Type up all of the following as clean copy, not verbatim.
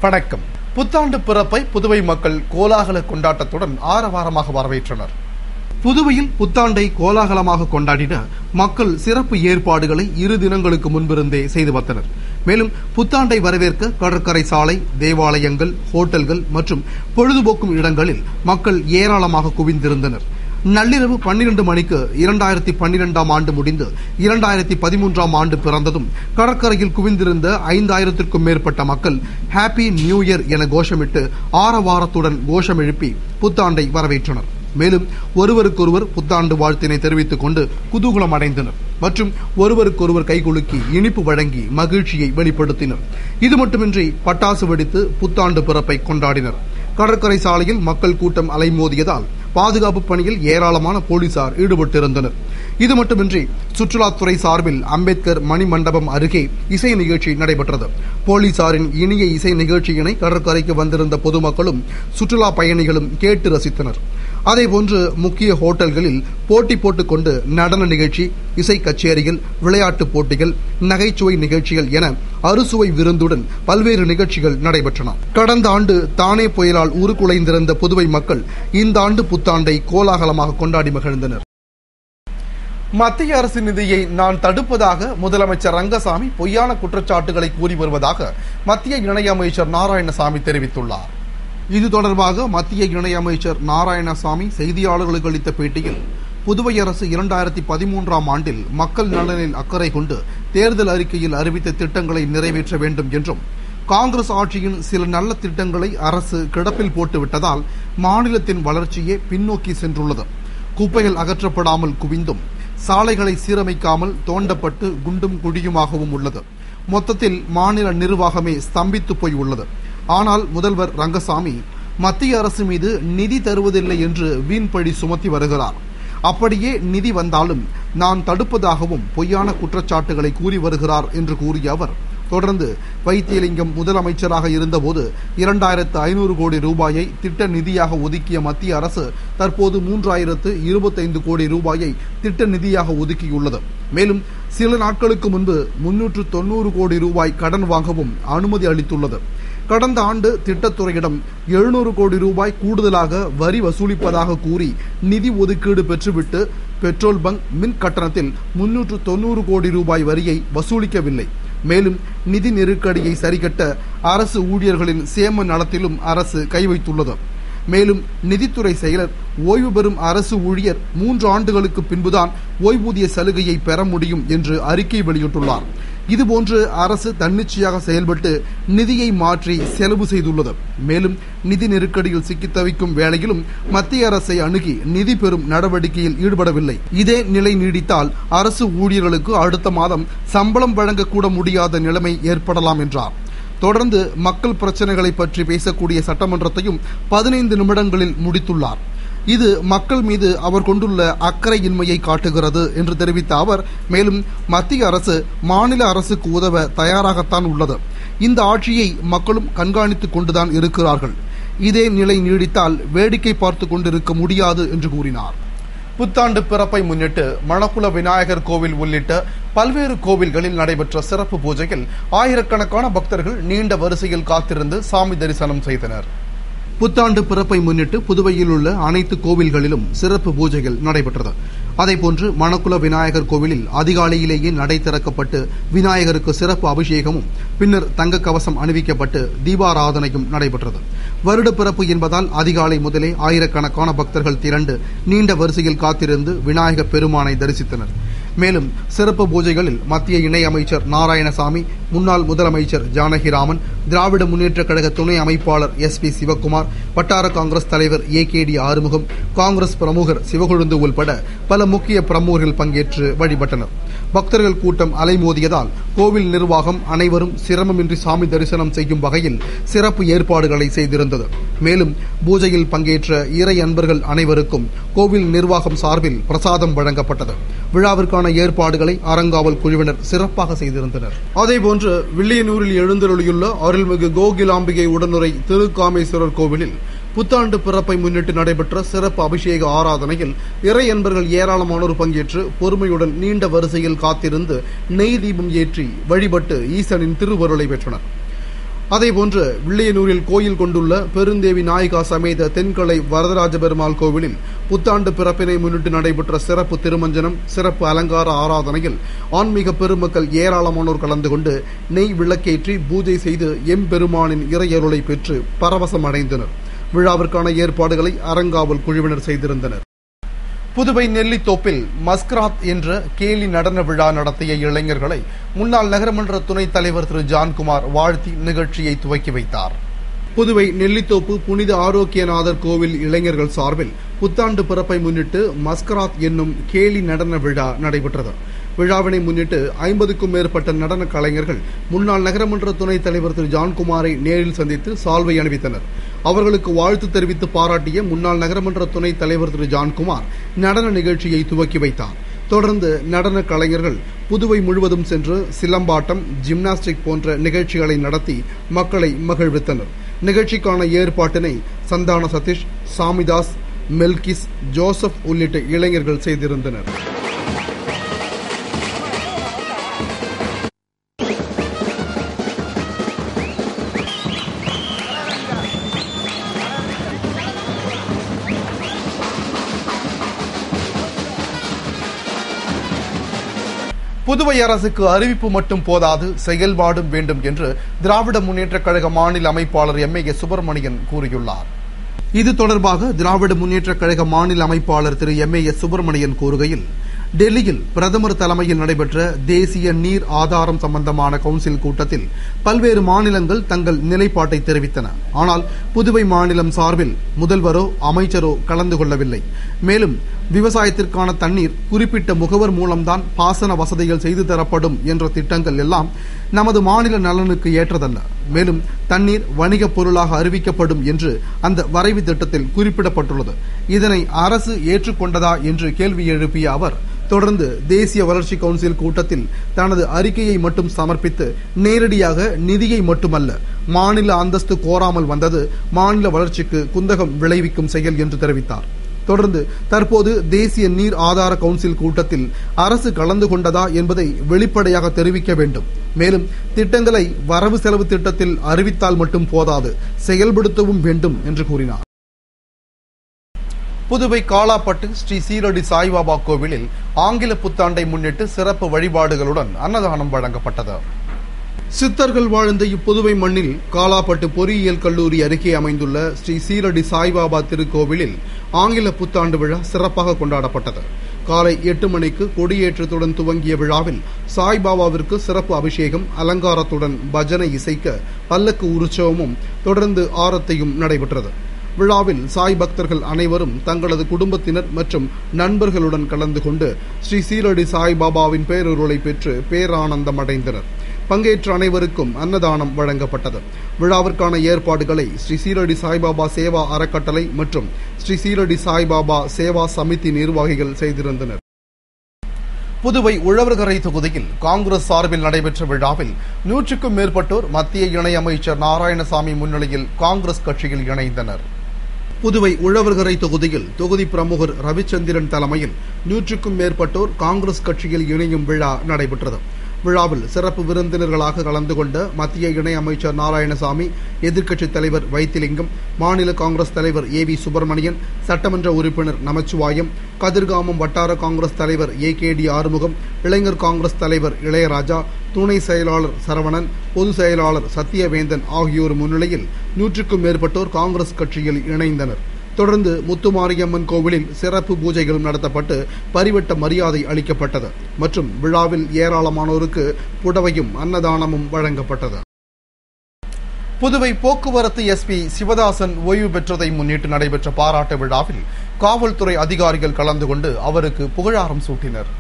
வணக்கம். புத்தாண்டு பிறப்பை புதுவை மக்கள் கோலாகல கொண்டாட்டத்துடன் ஆரவாரமாக வரவேற்றனர். புதுவையில் புத்தாண்டை கோலாகலமாக கொண்டாடின மக்கள் சிறப்பு ஏற்பாடுகளை 2 தினங்களுக்கு முன்பிருந்தே செய்து வந்தனர். மேலும் புத்தாண்டை வரவேற்க கடற்கரை சாலை, தேவாலயங்கள், ஹோட்டல்கள் மற்றும் பொழுதுபோக்கும் இடங்களில் மக்கள் ஏராளமாக குவிந்திருந்தனர். நள்ளிரவு 12 மணிக்கு 2012ஆம் ஆண்டு முடிந்து 2013ஆம் ஆண்டு பிறந்ததும் கடற்கரையில் குவிந்திருந்த 5000த்திற்கும் மேற்பட்ட மக்கள் ஹாப்பி நியூ இயர் என கோஷமிட்டு ஆரவாரத்துடன் கோஷம் எழுப்பி புத்தாண்டை வரவேற்றனர். மேலும் ஒருவருக்கொருவர் புத்தாண்டு வாழ்த்தினை தெரிவித்துக் கொண்டு குதூகலம் அடைந்தனர் மற்றும் ஒருவருக்கொருவர் கைகுலுக்கி இனிப்பு வழங்கி மகிழ்ச்சியை வெளிப்படுத்தினர். இது மட்டுமின்றி பட்டாசு வெடித்து புத்தாண்டு பிறப்பை கொண்டாடினர். கடற்கரை சாலையில் மக்கள் கூட்டம் அலைமோதியதால் பாதுகாப்பு பணியில் ஏராளமான போலீசார் ஈடுபட்டிருந்தனர். இது மட்டுமின்றி சுற்றுலாத்துறை சார்பில் அம்பேத்கர் மணிமண்டபம் அருகே இசை நிகழ்ச்சி நடைபெற்றது. போலீசாரின் இனிய இசை நிகழ்ச்சியினை கடற்கரைக்கு வந்திருந்த பொதுமக்களும் சுற்றுலா பயணிகளும் கேட்டு ரசித்தனர். அதேபோன்று முக்கிய ஹோட்டல்களில் போட்டி போட்டுக் கொண்டு நடன நிகழ்ச்சி, இசை கச்சேரிகள், விளையாட்டுப் போட்டிகள், நகைச்சுவை நிகழ்ச்சிகள் என அறுசுவை விருந்துடன் பல்வேறு நிகழ்ச்சிகள் நடைபெற்றன. கடந்த ஆண்டு தானே புயலால் உருக்குலைந்திருந்த புதுவை மக்கள் இந்த ஆண்டு புத்தாண்டை கோலாகலமாக கொண்டாடி மகிழ்ந்தனர். மத்திய அரசு நிதியை நான் தடுப்பதாக முதலமைச்சர் ரங்கசாமி பொய்யான குற்றச்சாட்டுகளை கூறி வருவதாக மத்திய இணையமைச்சர் நாராயணசாமி தெரிவித்துள்ளார். இது தொடர்பாக மத்திய இணையமைச்சர் நாராயணசாமி செய்தியாளர்களுக்கு அளித்த பேட்டியில், புதுவை அரசு 2013ஆம் ஆண்டில் மக்கள் நலனில் அக்கறை கொண்டு தேர்தல் அறிக்கையில் அறிவித்த திட்டங்களை நிறைவேற்ற வேண்டும் என்றும், காங்கிரஸ் ஆட்சியின் சில நல்ல திட்டங்களை அரசு கிடப்பில் போட்டுவிட்டதால் மாநிலத்தின் வளர்ச்சியே பின்னோக்கி சென்றுள்ளது. குப்பைகள் அகற்றப்படாமல் குவிந்தும், சாலைகளை சீரமைக்காமல் தோண்டப்பட்டு குண்டும் குழியுமாகவும் உள்ளது. மொத்தத்தில் மாநில நிர்வாகமே ஸ்தம்பித்து போய் உள்ளது. ஆனால் முதல்வர் ரங்கசாமி மத்திய அரசு மீது நிதி தருவதில்லை என்று வீண்பழி சுமத்தி வருகிறார். அப்படியே நிதி வந்தாலும் நான் தடுப்பதாகவும் பொய்யான குற்றச்சாட்டுகளை கூறி வருகிறார் என்று கூறிய அவர் தொடர்ந்து வைத்தியலிங்கம் முதலமைச்சராக இருந்தபோது 2500 கோடி ரூபாயை திட்ட நிதியாக ஒதுக்கிய மத்திய அரசு தற்போது 3025 கோடி ரூபாயை திட்ட நிதியாக ஒதுக்கியுள்ளது. மேலும் சில நாட்களுக்கு முன்பு 390 கோடி ரூபாய் கடன் வாங்கவும் அனுமதி அளித்துள்ளது. கடந்த ஆண்டு திட்டத்துறையிடம் 700 கோடி ரூபாய் கூடுதலாக வரி வசூலிப்பதாக கூறி நிதி ஒதுக்கீடு பெற்றுவிட்டு பெட்ரோல் பங்க், மின் கட்டணத்தில் 390 கோடி ரூபாய் வரியை வசூலிக்கவில்லை. மேலும் நிதி நெருக்கடியை சரிகட்ட அரசு ஊழியர்களின் சேம நலத்திலும் அரசு கை வைத்துள்ளது. மேலும் நிதித்துறை செயலர் ஓய்வு பெறும் அரசு ஊழியர் 3 ஆண்டுகளுக்கு பின்புதான் ஓய்வூதிய சலுகையை பெற முடியும் என்று அறிக்கை வெளியிட்டுள்ளார். இதுபோன்று அரசு தன்னிச்சையாக செயல்பட்டு நிதியை மாற்றி செலவு செய்துள்ளது. மேலும் நிதி நெருக்கடியில் சிக்கி தவிக்கும் வேளையிலும் மத்திய அரசை அணுகி நிதி பெறும் நடவடிக்கையில் ஈடுபடவில்லை. இதே நிலை நீடித்தால் அரசு ஊழியர்களுக்கு அடுத்த மாதம் சம்பளம் வழங்கக்கூட முடியாத நிலைமை ஏற்படலாம் என்றார். தொடர்ந்து மக்கள் பிரச்சனைகளை பற்றி பேசக்கூடிய சட்டமன்றத்தையும் 15 நிமிடங்களில் முடித்துள்ளார். இது மக்கள் மீது அவர் கொண்டுள்ள அக்கறையின்மையை காட்டுகிறது என்று தெரிவித்த அவர் மேலும் மத்திய அரசு மாநில அரசுக்கு உதவ தயாராகத்தான் உள்ளது. இந்த ஆட்சியை மக்களும் கண்காணித்துக் கொண்டுதான் இருக்கிறார்கள். இதே நிலை நீடித்தால் வேடிக்கை பார்த்து கொண்டிருக்க முடியாது என்று கூறினார். புத்தாண்டு பிறப்பை முன்னிட்டு மணக்குள விநாயகர் கோவில் உள்ளிட்ட பல்வேறு கோவில்களில் நடைபெற்ற சிறப்பு பூஜையில் ஆயிரக்கணக்கான பக்தர்கள் நீண்ட வரிசையில் காத்திருந்து சாமி தரிசனம் செய்தனர். புத்தாண்டு பிறப்பை முன்னிட்டு புதுவையில் உள்ள அனைத்து கோவில்களிலும் சிறப்பு பூஜைகள் நடைபெற்றது. அதேபோன்று மணக்குள விநாயகர் கோவிலில் அதிகாலையிலேயே நடை திறக்கப்பட்டு விநாயகருக்கு சிறப்பு அபிஷேகமும் பின்னர் தங்க கவசம் அணிவிக்கப்பட்டு தீபாராதனையும் நடைபெற்றது. வருட பிறப்பு என்பதால் அதிகாலை முதலே ஆயிரக்கணக்கான பக்தர்கள் திரண்டு நீண்ட வரிசையில் காத்திருந்து விநாயகர் பெருமானை தரிசித்தனர். மேலும் சிறப்பு பூஜைகளில் மத்திய இணையமைச்சர் நாராயணசாமி, முன்னாள் முதலமைச்சர் ஜானகிராமன், திராவிட முன்னேற்ற கழக துணை அமைப்பாளர் SP சிவக்குமார், வட்டார காங்கிரஸ் தலைவர் AKD ஆறுமுகம், காங்கிரஸ் பிரமுகர் சிவகொழுந்து உள்பட பல முக்கிய பிரமுகர்கள் பங்கேற்று வழிபட்டனர். பக்தர்கள் கூட்டம் அலைமோதியதால் கோவில் நிர்வாகம் அனைவரும் சிரமமின்றி சாமி தரிசனம் செய்யும் வகையில் சிறப்பு ஏற்பாடுகளை செய்திருந்தது. மேலும் பூஜையில் பங்கேற்ற இறை அன்பர்கள் அனைவருக்கும் கோவில் நிர்வாகம் சார்பில் பிரசாதம் வழங்கப்பட்டது. விழாவிற்கான ஏற்பாடுகளை அறங்காவல் குழுவினர் சிறப்பாக செய்திருந்தனர். அதேபோன்று வில்லியனூரில் எழுந்தருளியுள்ள அருள்மிகு கோகிலாம்பிகை உடனுரை திருக்காமேஸ்வரர் கோவிலில் புத்தாண்டு பிறப்பை முன்னிட்டு நடைபெற்ற சிறப்பு அபிஷேக ஆராதனையில் இறை அன்பர்கள் ஏராளமானோர் பங்கேற்று பொறுமையுடன் நீண்ட வரிசையில் காத்திருந்து நெய் தீபம் ஏற்றி வழிபட்டு ஈசனின் திருவருளை பெற்றனர். அதேபோன்று வில்லியனூரில் கோயில் கொண்டுள்ள பெருந்தேவி நாயகா சமேத தென்கலை வரதராஜ பெருமாள் கோவிலில் புத்தாண்டு பிறப்பினை முன்னிட்டு நடைபெற்ற சிறப்பு திருமஞ்சனம், சிறப்பு அலங்கார ஆராதனையில் ஆன்மீக பெருமக்கள் ஏராளமானோர் கலந்து கொண்டு நெய் விளக்கேற்றி பூஜை செய்து எம்பெருமானின் இறையருளை பெற்று பரவசம் அடைந்தனர். விழாவிற்கான ஏற்பாடுகளை அறங்காவல் குழுவினர் செய்திருந்தனர். புதுவை நெல்லித்தோப்பில் மஸ்கராத் என்ற கேலி நடன விழா நடத்திய இளைஞர்களை முன்னாள் நகரமன்ற துணைத் தலைவர் திரு ஜான்குமார் வாழ்த்தி நிகழ்ச்சியை துவக்கி வைத்தார். புதுவை நெல்லித்தோப்பு புனித ஆரோக்கியநாதர் கோவில் இளைஞர்கள் சார்பில் புத்தாண்டு பிறப்பை முன்னிட்டு மஸ்கராத் என்னும் கேலி நடன விழா நடைபெற்றது. விழாவினை முன்னிட்டு 50க்கும் மேற்பட்ட நடன கலைஞர்கள் முன்னாள் நகரமன்ற துணைத் தலைவர் திரு ஜான்குமாரை நேரில் சந்தித்து சால்வை அணிவித்தனர். அவர்களுக்கு வாழ்த்து தெரிவித்து பாராட்டிய முன்னாள் நகரமன்ற துணைத் தலைவர் திரு ஜான்குமார் நடன நிகழ்ச்சியை துவக்கி வைத்தார். தொடர்ந்து நடன கலைஞர்கள் புதுவை முழுவதும் சென்று சிலம்பாட்டம், ஜிம்னாஸ்டிக் போன்ற நிகழ்ச்சிகளை நடத்தி மக்களை மகிழ்வித்தனர். நிகழ்ச்சிக்கான ஏற்பாட்டினை சந்தான சதீஷ், சாமிதாஸ், மெல்கிஸ், ஜோசப் உள்ளிட்ட இளைஞர்கள் செய்திருந்தனர். புதுவை அரசுக்கு அறிவிப்பு மட்டும் போதாது, செயல்பாடும் வேண்டும் என்று திராவிட முன்னேற்றக் கழக மாநில அமைப்பாளர் எம்ஏ சுப்பிரமணியன் கூறியுள்ளார். இது தொடர்பாக திராவிட முன்னேற்றக் கழக மாநில அமைப்பாளர் திரு எம்ஏ சுப்பிரமணியன் கூறுகையில், டெல்லியில் பிரதமர் தலைமையில் நடைபெற்ற தேசிய நீர் ஆதாரம் சம்பந்தமான கவுன்சில் கூட்டத்தில் பல்வேறு மாநிலங்கள் தங்கள் நிலைப்பாட்டை தெரிவித்தன. ஆனால் புதுவை மாநிலம் சார்பில் முதல்வரோ அமைச்சரோ கலந்து கொள்ளவில்லை. மேலும் விவசாயத்திற்கான தண்ணீர் குறிப்பிட்ட முகவர் மூலம்தான் பாசன வசதிகள் செய்து தரப்படும் என்ற திட்டங்கள் எல்லாம் நமது மாநில நலனுக்கு ஏற்றதல்ல. மேலும் தண்ணீர் வணிகப் பொருளாக அறிவிக்கப்படும் என்று அந்த வரைவு திட்டத்தில் குறிப்பிடப்பட்டுள்ளது. இதனை அரசு ஏற்றுக்கொண்டதா என்று கேள்வி எழுப்பிய அவர் தொடர்ந்து தேசிய வளர்ச்சி கவுன்சில் கூட்டத்தில் தனது அறிக்கையை மட்டும் சமர்ப்பித்து நேரடியாக நிதியை மட்டுமல்ல, மாநில அந்தஸ்து கோராமல் வந்தது மாநில வளர்ச்சிக்கு குந்தகம் விளைவிக்கும் செயல் என்று தெரிவித்தார். தொடர்ந்து தற்போது தேசிய நீர் ஆதார கவுன்சில் கூட்டத்தில் அரசு கலந்து கொண்டதா என்பதை வெளிப்படையாக தெரிவிக்க வேண்டும். மேலும் திட்டங்களை வரவு செலவு திட்டத்தில் அறிவித்தால் மட்டும் போதாது, செயல்படுத்தவும் வேண்டும் என்று கூறினார். புதுவை காலாப்பட்டு ஸ்ரீ சீரடி சாய்பாபா கோவிலில் ஆங்கில புத்தாண்டை முன்னிட்டு சிறப்பு வழிபாடுகளுடன் அன்னதானம் வழங்கப்பட்டது. சித்தர்கள் வாழ்ந்த இப்புதுவை மண்ணில் காலாப்பட்டு பொறியியல் கல்லூரி அருகே அமைந்துள்ள ஸ்ரீ சீரடி சாய்பாபா திருக்கோவிலில் ஆங்கில புத்தாண்டு விழா சிறப்பாக கொண்டாடப்பட்டது. காலை 8 மணிக்கு கொடியேற்றத்துடன் துவங்கிய விழாவில் சாய்பாபாவிற்கு சிறப்பு அபிஷேகம், அலங்காரத்துடன் பஜனை இசைக்க பல்லக்கு உற்சவமும் தொடர்ந்து ஆரத்தியும் நடைபெற்றது. விழாவில் சாய் பக்தர்கள் அனைவரும் தங்களது குடும்பத்தினர் மற்றும் நண்பர்களுடன் கலந்து கொண்டு ஸ்ரீ சீரடி சாய்பாபாவின் பேரருளை பெற்று பேரானந்தம் அடைந்தனர். பங்கேற்ற அனைவருக்கும் அன்னதானம் வழங்கப்பட்டது. விழாவிற்கான ஏற்பாடுகளை ஸ்ரீ சீரடி சாய்பாபா சேவா அறக்கட்டளை மற்றும் ஸ்ரீ சீரடி சாய்பாபா சேவா சமிதி நிர்வாகிகள் செய்திருந்தனர். புதுவை உழவர்கரை தொகுதியில் காங்கிரஸ் சார்பில் நடைபெற்ற விழாவில் 100க்கும் மேற்பட்டோர் மத்திய இணையமைச்சர் நாராயணசாமி முன்னிலையில் காங்கிரஸ் கட்சியில் இணைந்தனர். புதுவை உழவர்கரை தொகுதியில் தொகுதி பிரமுகர் ரவிச்சந்திரன் தலைமையில் 100க்கும் மேற்பட்டோர் காங்கிரஸ் கட்சியில் இணையும் விழா நடைபெற்றது. விழாவில் சிறப்பு விருந்தினர்களாக கலந்து கொண்ட மத்திய இணையமைச்சர் நாராயணசாமி, எதிர்க்கட்சித் தலைவர் வைத்திலிங்கம், மாநில காங்கிரஸ் தலைவர் ஏவி சுப்பிரமணியன், சட்டமன்ற உறுப்பினர் நமச்சிவாயம், கதிர்காமம் வட்டார காங்கிரஸ் தலைவர் ஏகேடி ஆறுமுகம், இளைஞர் காங்கிரஸ் தலைவர் இளையராஜா, துணை செயலாளர் சரவணன், பொதுச் செயலாளர் சத்தியவேந்தன் ஆகியோர் முன்னிலையில் 100க்கும் மேற்பட்டோர் காங்கிரஸ் கட்சியில் இணைந்தனர். தொடர்ந்து முத்துமாரியம்மன் கோவிலில் சிறப்பு பூஜைகளும் நடத்தப்பட்டு பரிவட்ட மரியாதை அளிக்கப்பட்டது மற்றும் விழாவில் ஏராளமானோருக்கு புடவையும் அன்னதானமும் வழங்கப்பட்டது. புதுவை போக்குவரத்து எஸ்பி சிவதாசன் ஓய்வு பெற்றதை முன்னிட்டு நடைபெற்ற பாராட்டு விழாவில் காவல்துறை அதிகாரிகள் கலந்து கொண்டு அவருக்கு புகழாரம் சூட்டினர்.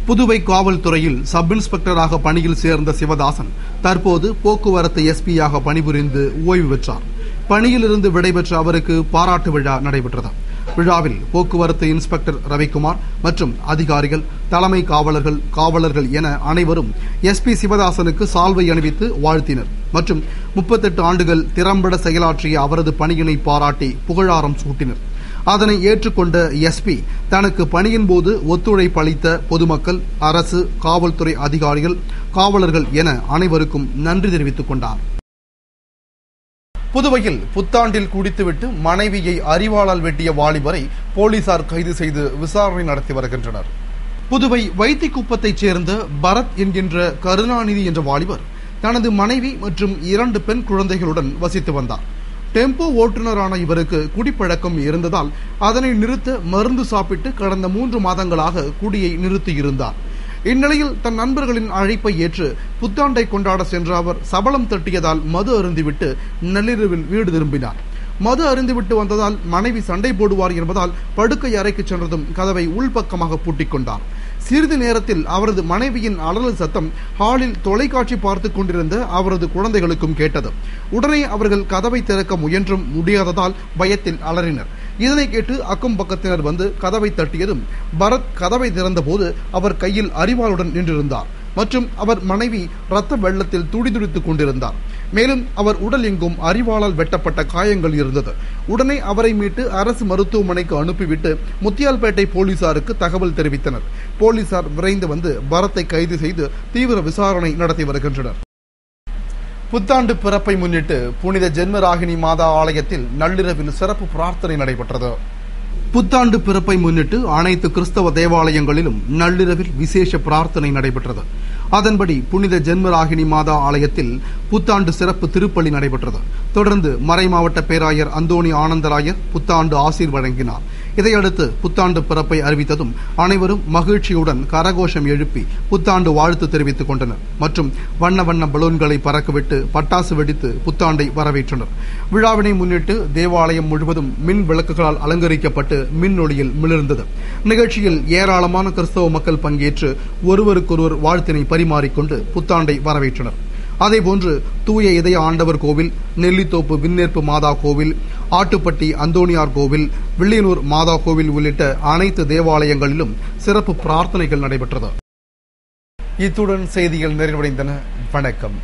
புதுவை காவல்துறையில் சப் இன்ஸ்பெக்டராக பணியில் சேர்ந்த சிவதாசன் தற்போது போக்குவரத்து எஸ்பியாக பணிபுரிந்து ஓய்வு பெற்றார். பணியிலிருந்து விடைபெற்ற அவருக்கு பாராட்டு விழா நடைபெற்றது. விழாவில் போக்குவரத்து இன்ஸ்பெக்டர் ரவிக்குமார் மற்றும் அதிகாரிகள், தலைமை காவலர்கள் என அனைவரும் எஸ்பி சிவதாசனுக்கு சால்வை அணிவித்து வாழ்த்தினர் மற்றும் 38 ஆண்டுகள் திறம்பட செயலாற்றிய அவரது பணியினை பாராட்டி புகழாரம் சூட்டினர். அதனை ஏற்றுக்கொண்ட எஸ்பி தனக்கு பணியின் போது ஒத்துழைப்பு அளித்த பொதுமக்கள், அரசு, காவல்துறை அதிகாரிகள், காவலர்கள் என அனைவருக்கும் நன்றி தெரிவித்துக் கொண்டார். புதுவையில் புத்தாண்டில் குடித்துவிட்டு மனைவியை அரிவாளால் வெட்டிய வாலிபரை போலீசார் கைது செய்து விசாரணை நடத்தி வருகின்றனர். புதுவை வைத்திக்குப்பத்தைச் சேர்ந்த பரத் என்கின்ற கருணாநிதி என்ற வாலிபர் தனது மனைவி மற்றும் 2 பெண் குழந்தைகளுடன் வசித்து வந்தார். டெம்போ ஓட்டுநரான இவருக்கு குடிப்பழக்கம் இருந்ததால் அதனை நிறுத்த மருந்து சாப்பிட்டு கடந்த 3 மாதங்களாக குடியை நிறுத்தியிருந்தார். இந்நிலையில் தன் நண்பர்களின் அழைப்பை ஏற்று புத்தாண்டை கொண்டாட சென்ற அவர் சபலம் தட்டியதால் மது அருந்திவிட்டு நள்ளிரவில் வீடு திரும்பினார். மது அருந்திவிட்டு வந்ததால் மனைவி சண்டை போடுவார் என்பதால் படுக்கை அறைக்கு சென்றதும் கதவை உள்பக்கமாக பூட்டிக் கொண்டார். சிறிது நேரத்தில் அவரது மனைவியின் அலறல் சத்தம் ஹாலில் தொலைக்காட்சி பார்த்துக் கொண்டிருந்த அவரது குழந்தைகளுக்கும் கேட்டது. உடனே அவர்கள் கதவை திறக்க முயன்றும் முடியாததால் பயத்தில் அலறினர். இதனை கேட்டு அக்கம் பக்கத்தினர் வந்து கதவை தட்டியதும் பரத் கதவை திறந்தபோது அவர் கையில் அரிவாளுடன் நின்றிருந்தார் மற்றும் அவர் மனைவி இரத்த வெள்ளத்தில் துடிதுடித்துக் கொண்டிருந்தார். மேலும் அவர் உடல் எங்கும் அரிவாளால் வெட்டப்பட்ட காயங்கள் இருந்தது. உடனே அவரை மீட்டு அரசு மருத்துவமனைக்கு அனுப்பிவிட்டு முத்தியால்பேட்டை போலீசாருக்கு தகவல் தெரிவித்தனர். போலீசார் விரைந்து வந்து பரத்தை கைது செய்து தீவிர விசாரணை நடத்தி வருகின்றனர். புத்தாண்டு பிறப்பை முன்னிட்டு புனித ஜென்மராகினி மாதா ஆலயத்தில் நள்ளிரவில் சிறப்பு பிரார்த்தனை நடைபெற்றது. புத்தாண்டு பிறப்பை முன்னிட்டு அனைத்து கிறிஸ்தவ தேவாலயங்களிலும் நள்ளிரவில் விசேஷ பிரார்த்தனை நடைபெற்றது. அதன்படி புனித ஜென்மராகினி மாதா ஆலயத்தில் புத்தாண்டு சிறப்பு திருப்பலி நடைபெற்றது. தொடர்ந்து மறைமாவட்ட பேராயர் அந்தோணி ஆனந்தராயர் புத்தாண்டு ஆசீர் வழங்கினார். இதையடுத்து புத்தாண்டு பிறப்பை அறிவித்ததும் அனைவரும் மகிழ்ச்சியுடன் கரகோஷம் எழுப்பி புத்தாண்டு வாழ்த்து தெரிவித்துக் கொண்டனர் மற்றும் வண்ண வண்ண பலூன்களை பறக்கவிட்டு பட்டாசு வெடித்து புத்தாண்டை வரவேற்றனர். விழாவினை முன்னிட்டு தேவாலயம் முழுவதும் மின் விளக்குகளால் அலங்கரிக்கப்பட்டு மின் ஒளியில் மிளிர்ந்தது. நிகழ்ச்சியில் ஏராளமான கிறிஸ்தவ மக்கள் பங்கேற்று ஒருவருக்கொருவர் வாழ்த்தினை பரிமாறிக்கொண்டு புத்தாண்டை வரவேற்றனர். அதேபோன்று தூய இதய ஆண்டவர் கோவில், நெல்லித்தோப்பு விண்ணேற்பு மாதா கோவில், ஆட்டுப்பட்டி அந்தோணியார் கோவில், வில்லியனூர் மாதா கோவில் உள்ளிட்ட அனைத்து தேவாலயங்களிலும் சிறப்பு பிரார்த்தனைகள் நடைபெற்றது. இத்துடன் செய்திகள் நிறைவடைந்தன. வணக்கம்.